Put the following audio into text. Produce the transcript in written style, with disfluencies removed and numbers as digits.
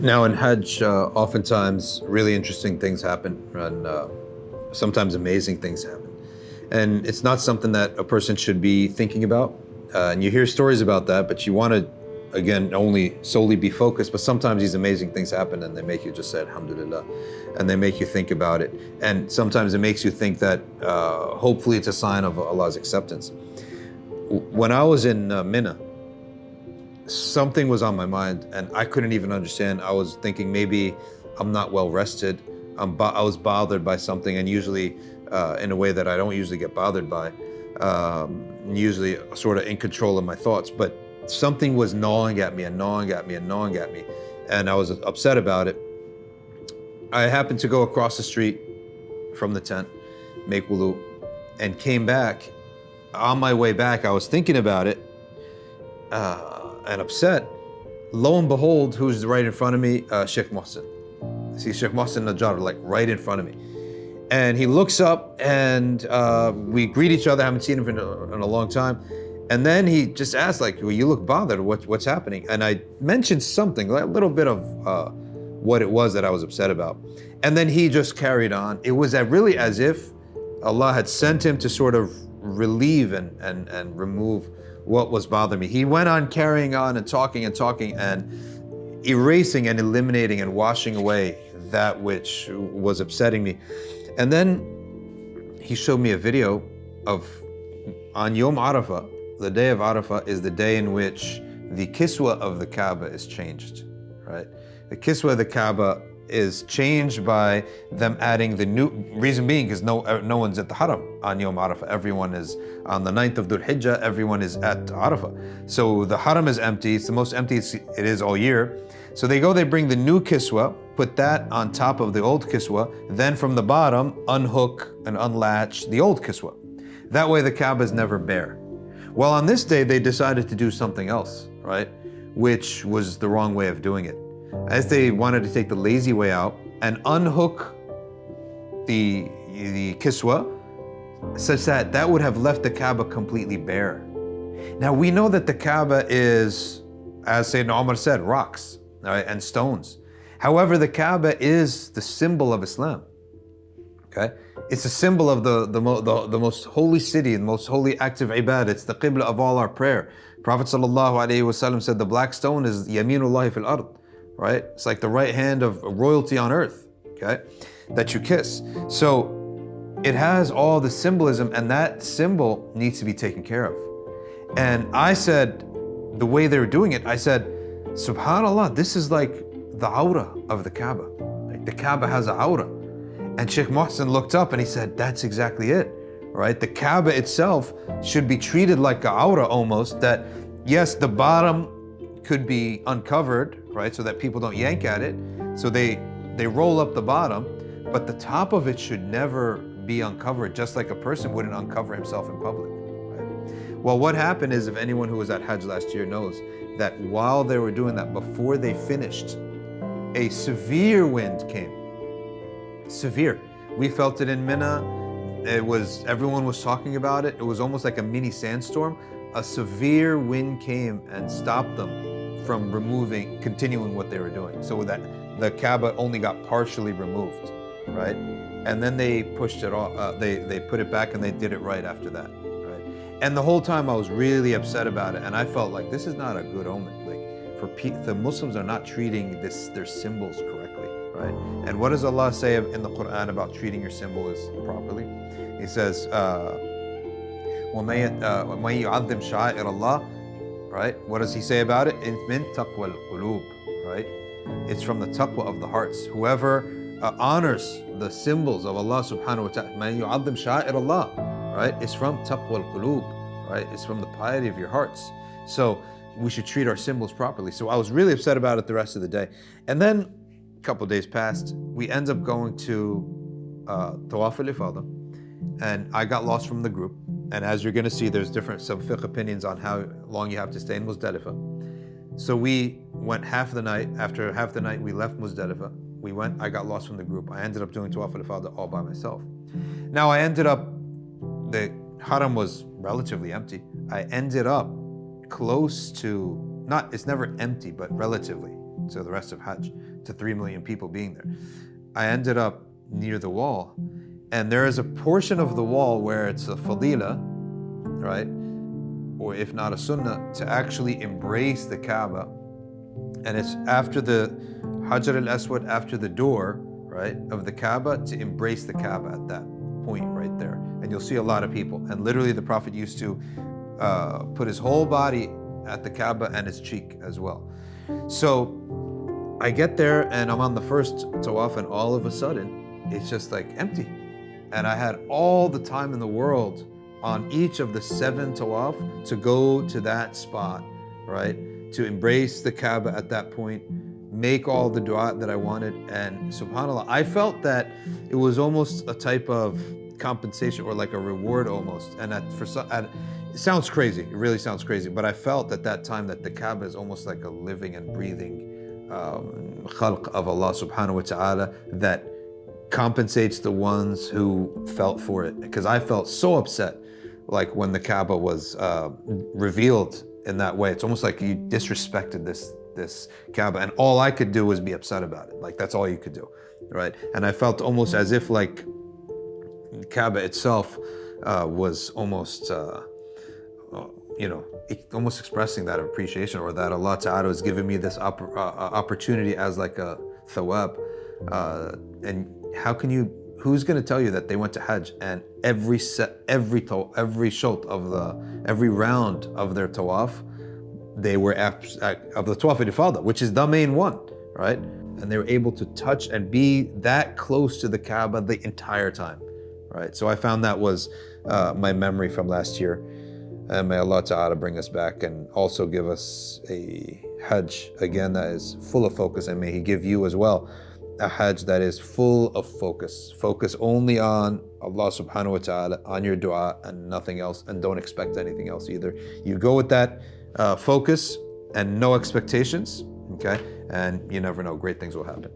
Now in Hajj, oftentimes really interesting things happen, and sometimes amazing things happen. And it's not something that a person should be thinking about. And you hear stories about that, but you want to, again, only solely be focused. But sometimes these amazing things happen and they make you just say, Alhamdulillah, and they make you think about it. And sometimes it makes you think that hopefully it's a sign of Allah's acceptance. When I was in Mina, something was on my mind and I couldn't even understand. I was thinking maybe I'm not well rested. I was bothered by something, and usually in a way that I don't usually get bothered by, usually sort of in control of my thoughts. But something was gnawing at me and gnawing at me and gnawing at me, and I was upset about it. I happened to go across the street from the tent, make wudu, and came back. On my way back, I was thinking about it and upset. Lo and behold, who's right in front of me? Sheikh Mohsen. I see Sheikh Mohsen Najjar, like right in front of me. And he looks up and we greet each other. I haven't seen him in a long time. And then he just asked, like, well, you look bothered, what's happening? And I mentioned something, like a little bit of what it was that I was upset about. And then he just carried on. It was really as if Allah had sent him to sort of relieve and remove what was bothering me. He went on carrying on and talking and erasing and eliminating and washing away that which was upsetting me. And then he showed me a video of, on Yom Arafah, the day of Arafah is the day in which the kiswa of the Kaaba is changed, right? The kiswa of the Kaaba is changed by them adding the new, reason being because no one's at the Haram on Yom Arafah. Everyone is on the 9th of Dhul Hijjah, everyone is at Arafah. So the Haram is empty, it's the most empty it is all year. So they bring the new kiswa, put that on top of the old kiswa, then from the bottom, unhook and unlatch the old kiswa. That way the Kaaba is never bare. Well, on this day, they decided to do something else, right? Which was the wrong way of doing it. As they wanted to take the lazy way out and unhook the kiswa, such that would have left the Kaaba completely bare. Now we know that the Kaaba is, as Sayyidina Umar said, rocks, right, and stones. However, the Kaaba is the symbol of Islam. Okay, it's a symbol of the most holy city and most holy active ibadah. It's the qibla of all our prayer. Prophet ﷺ said the black stone is Yaminullahi fil ard. Right? It's like the right hand of royalty on earth, okay, that you kiss. So it has all the symbolism, and that symbol needs to be taken care of. And I said, the way they were doing it, I said, subhanAllah, this is like the aura of the Kaaba. Like the Kaaba has an aura. And Sheikh Mohsen looked up and he said, that's exactly it, right? The Kaaba itself should be treated like an aura almost, that yes, the bottom could be uncovered, right, so that people don't yank at it. So they roll up the bottom, but the top of it should never be uncovered, just like a person wouldn't uncover himself in public, right? Well, what happened is, if anyone who was at Hajj last year knows, that while they were doing that, before they finished, a severe wind came. Severe. We felt it in Mina. Everyone was talking about it. It was almost like a mini sandstorm. A severe wind came and stopped them from continuing what they were doing. So that the Kaaba only got partially removed, right? And then they pushed it off, they put it back and they did it right after that, right? And the whole time I was really upset about it, and I felt like this is not a good omen. Like the Muslims are not treating their symbols correctly, right? And what does Allah say in the Quran about treating your symbols properly? He says, وَمَن يُعَظِّمْ شَعَائِرَ اللَّهِ, right? What does he say about it? It's min taqwa al-qulub, right? It's from the taqwa of the hearts. Whoever honors the symbols of Allah subhanahu wa ta'ala, man yu'adhim sha'ir Allah, right? It's from taqwa al-qulub, right? It's from the piety of your hearts. So we should treat our symbols properly. So I was really upset about it the rest of the day. And then a couple of days passed. We end up going to Tawaf al-Ifadah, and I got lost from the group. And as you're going to see, there's some fiqh opinions on how long you have to stay in Muzdalifah. So we went half the night. After half the night, we left Muzdalifah. I got lost from the group. I ended up doing Tawaf al-Ifadah all by myself. Now the Haram was relatively empty. I ended up close to, it's never empty, but relatively to the rest of Hajj. to 3 million people being there. I ended up near the wall, and there is a portion of the wall where it's a fadila, right? Or if not a sunnah, to actually embrace the Kaaba. And it's after the Hajar al-Aswad, after the door, right, of the Kaaba, to embrace the Kaaba at that point right there. And you'll see a lot of people. And literally the Prophet used to put his whole body at the Kaaba and his cheek as well. So I get there and I'm on the first tawaf, and all of a sudden it's just like empty. And I had all the time in the world on each of the 7 tawaf to go to that spot, right? To embrace the Kaaba at that point, make all the dua that I wanted. And subhanAllah, I felt that it was almost a type of compensation or like a reward almost. And it sounds crazy, it really sounds crazy, but I felt at that time that the Kaaba is almost like a living and breathing khalq of Allah subhanahu wa ta'ala that compensates the ones who felt for it. Because I felt so upset, like when the Kaaba was revealed in that way. It's almost like you disrespected this Kaaba, and all I could do was be upset about it. Like that's all you could do, right? And I felt almost as if like Kaaba itself was almost, almost expressing that appreciation, or that Allah Ta'ala has given me this opportunity as like a thawab. And how can you? Who's going to tell you that they went to Hajj and every shot of every round of their tawaf, they were of the tawaf al-ifada, which is the main one, right? And they were able to touch and be that close to the Kaaba the entire time, right? So I found that was my memory from last year. And may Allah Ta'ala bring us back and also give us a Hajj again that is full of focus, and may He give you as well a Hajj that is full of focus. Focus only on Allah subhanahu wa ta'ala, on your dua and nothing else, and don't expect anything else either. You go with that focus and no expectations, okay? And you never know, great things will happen.